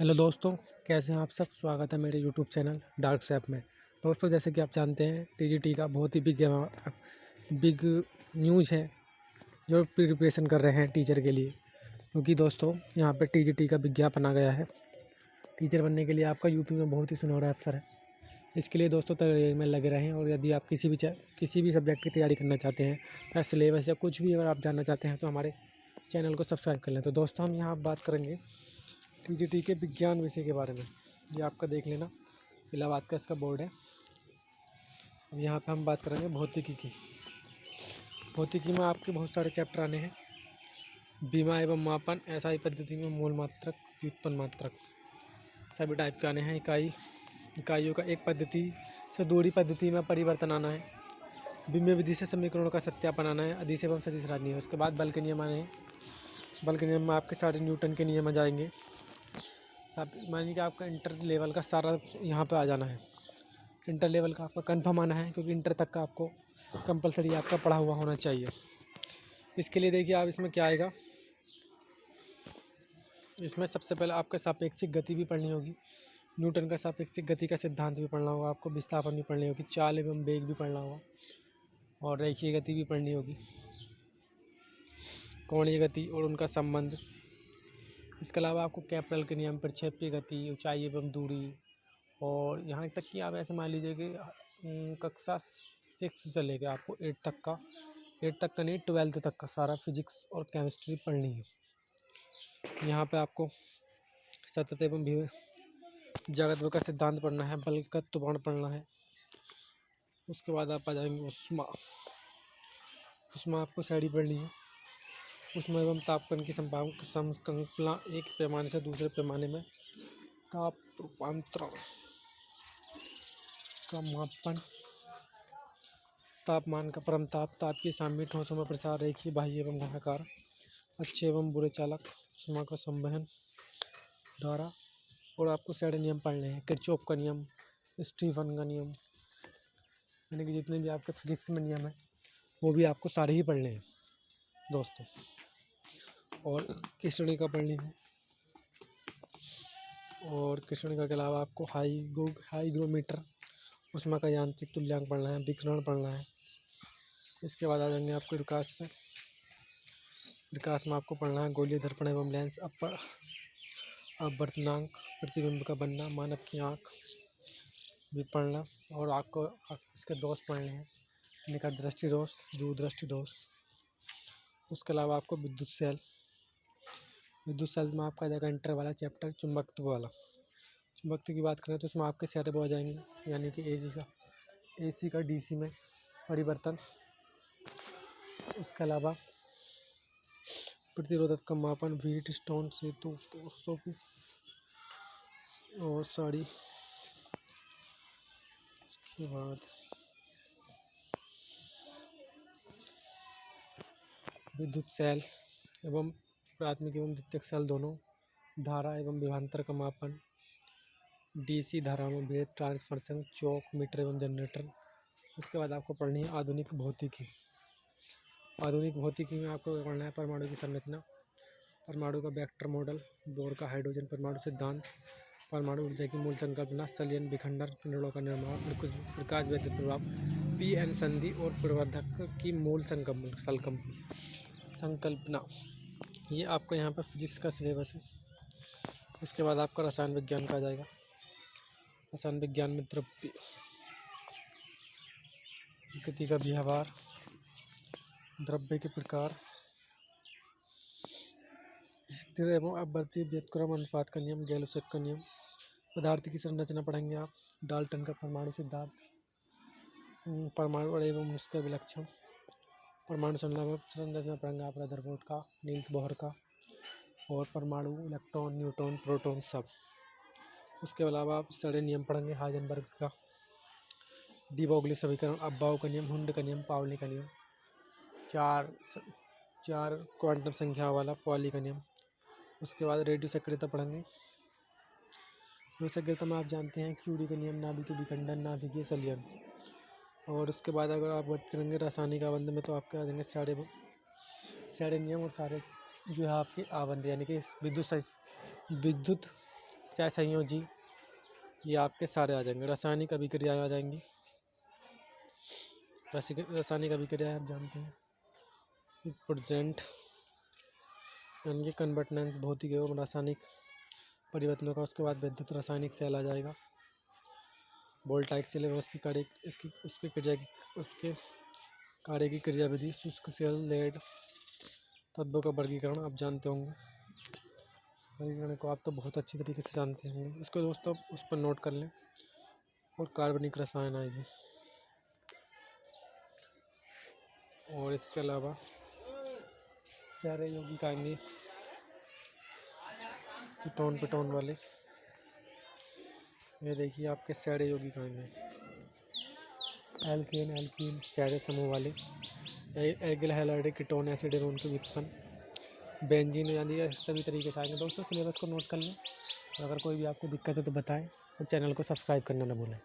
Hello दोस्तों, कैसे हैं आप सब। स्वागत है मेरे यूट्यूब चैनल डार्क सैप में। दोस्तों, जैसे कि आप जानते हैं टीजीटी का बहुत ही बिग न्यूज़ है जो प्रिपरेशन कर रहे हैं टीचर के लिए। क्योंकि दोस्तों यहाँ पे टीजीटी का विज्ञापन आ गया है। टीचर बनने के लिए आपका यूपी में बहुत ही सुनहरा अवसर है। इसके लिए दोस्तों तैयारी में लगे रहें। और यदि आप किसी भी सब्जेक्ट की तैयारी करना चाहते हैं या सिलेबस या कुछ भी अगर आप जानना चाहते हैं तो हमारे चैनल को सब्सक्राइब कर लें। तो दोस्तों हम यहाँ बात करेंगे टीजीटी के विज्ञान विषय के बारे में। ये आपका देख लेना, इलाहाबाद का इसका बोर्ड है। अब यहाँ पे हम बात करेंगे भौतिकी की। भौतिकी में आपके बहुत सारे चैप्टर आने हैं। बीमा एवं मापन, एसआई पद्धति में मूल मात्रक, व्युत्पन्न मात्रक, सभी टाइप के आने हैं। इकाइयों का एक पद्धति से दूसरी पद्धति में परिवर्तन आना है। विमेय विधि से समीकरणों का सत्यापन आना है। अदिश एवं सदिश सारणी है। उसके बाद बल के नियम आने हैं। बल के नियम में आपके सारे न्यूटन के नियम आ जाएंगे। सब मानिए कि आपका इंटर लेवल का सारा यहाँ पे आ जाना है। इंटर लेवल का आपका कंफर्म आना है, क्योंकि इंटर तक का आपको कंपलसरी आपका पढ़ा हुआ होना चाहिए। इसके लिए देखिए आप इसमें क्या आएगा। इसमें सबसे पहले आपका सापेक्षिक गति भी पढ़नी होगी। न्यूटन का सापेक्षिक गति का सिद्धांत भी पढ़ना होगा आपको। विस्थापन भी पढ़नी होगी। चाल एवं वेग भी पढ़ना होगा और रेखीय गति भी पढ़नी होगी। कोणीय गति और उनका संबंध। इसके अलावा आपको कैप्रेल के नियम, प्रक्षेपीय गति, ऊंचाई एवं दूरी, और यहाँ तक कि आप ऐसे मान लीजिए कि कक्षा 6 से लेकर आपको 8 तक का नहीं 12th तक का सारा फिजिक्स और केमिस्ट्री पढ़नी है। यहाँ पे आपको सतत एवं जगत का सिद्धांत पढ़ना है। बल का त्वरण पढ़ना है। उसके बाद आप आ जाएंगे उसमें आपको शायरी पढ़नी है। उसमें एवं तापकण की संकल्पना, एक पैमाने से दूसरे पैमाने में ताप रूपांतरण का मापन, तापमान का परम ताप, ताप की साम्य, ठोसों में प्रसार, रेखीय, बाह्य एवं घनाकार, अच्छे एवं बुरे चालक, ऊष्मा का संवहन, धारा। और आपको सारे नियम पढ़ने हैं। किरचॉफ का नियम, स्टीफन का नियम, यानी कि जितने भी आपके फिजिक्स में नियम है वो भी आपको सारे ही पढ़ने हैं दोस्तों। और कृष्णिका पढ़नी है। और कृष्णिका के अलावा आपको हाईग्रोमीटर, ऊष्मा का यांत्रिक तुल्यांक पढ़ना है। विकिरण पढ़ना है। इसके बाद आ जाएंगे आपको विकास पे। विकास में आपको पढ़ना है गोलीय दर्पण एवं लेंस, अपवर्तनांक, प्रतिबिंब का बनना, मानव की आँख भी पढ़ना। और आपको इसके दोष पढ़ने हैं। निकट दृष्टि दोष, दूर दृष्टि दोष। उसके अलावा आपको विद्युत सेल में आपका आ जाएगा इंटर वाला चैप्टर चुंबकत्व वाला। चुंबकत्व की बात करें तो उसमें आपके सारे हो जाएंगे, यानी कि एसी का डीसी में परिवर्तन। उसके अलावा प्रतिरोधक का मापन, व्हीट स्टोन, सेतु, पोस्ट ऑफिस और साड़ी। उसके बाद विद्युत सेल एवं प्राथमिक एवं द्वितीयक सेल दोनों, धारा एवं विभवांतर का मापन, डीसी धारा में भेद, ट्रांसफॉर्मेशन, चौक, मीटर एवं जनरेटर। उसके बाद आपको पढ़नी है आधुनिक भौतिकी। आधुनिक भौतिकी में आपको पढ़ना है परमाणु की संरचना, परमाणु का वेक्टर मॉडल, बोर का हाइड्रोजन परमाणु सिद्धांत, परमाणु ऊर्जा की मूल संकल्पना, संलयन, विखंडन, पिंडों का निर्माण, प्रकाश वैद्युत प्रभाव, पीएन संधि और प्रवर्धक की मूल संकल्पना। ये आपका यहाँ पर फिजिक्स का सिलेबस है। इसके बाद आपका रसायन विज्ञान का आ जाएगा। रसायन विज्ञान में द्रव्य गति का व्यवहार, द्रव्य के प्रकार, स्थिर एवं अपवर्ती व्युत्क्रम अनुपात का नियम, गैलोसक का नियम, पदार्थ की संरचना पढ़ेंगे आप, डाल्टन का परमाणु सिद्धांत, परमाणु एवं उसका विलक्षण, परमाणु संरचना पढ़ेंगे आप रदरफोर्ड का, नील्स बोहर का, और परमाणु, इलेक्ट्रॉन, न्यूट्रॉन, प्रोटॉन सब। उसके अलावा आप सारे नियम पढ़ेंगे हाइजेनबर्ग का, डी ब्रोगली समीकरण, अब्बाउ का नियम, हुंड का नियम, पाउली का नियम, चार क्वांटम संख्या वाला पाउली का नियम। उसके बाद रेडियो सक्रियता पढ़ेंगे। रेडियो सक्रियता में आप जानते हैं क्यूरी का नियम, नाभिकीय विखंडन, नाभिकीय संलयन। और उसके बाद अगर आप बात करेंगे रासायनिक आबंध में तो आपके आ जाएंगे सारे नियम और सारे जो है आपके आबंध, यानी कि विद्युत सहसंयोजी, ये आपके सारे आ जाएंगे। रासायनिक अभिक्रियाएँ आ जाएंगी। रासायनिक अभिक्रियाएँ आप जानते हैं। प्रेजेंट यानी कि कन्वर्टेंस भौतिक एवं रासायनिक परिवर्तनों का। उसके बाद विद्युत रासायनिक सेल आ जाएगा। वोल्टाइक सेल एवं उसकी कार्य उसके कार्य की क्रियाविधि। शुष्क सेल लेड तत्वों का वर्गीकरण आप जानते होंगे। वर्गीकरण को आप तो बहुत अच्छी तरीके से जानते होंगे। इसको दोस्तों उस पर नोट कर लें। और कार्बनिक रसायन आएगी। और इसके अलावा सारे यौगिक आएंगे, कीटोन वाले। ये देखिए आपके सारे यौगिक आएंगे। एल्केन एल्कीन सारे समूह वाले। एल्किल हैलाइड कीटोन एसिड एवं उनके व्युत्पन्न। बेंजीन यानी ये सभी तरीके से आएंगे। दोस्तों सिलेबस को नोट कर लें। अगर कोई भी आपको दिक्कत है तो बताएं और चैनल को सब्सक्राइब करना ना भूलें।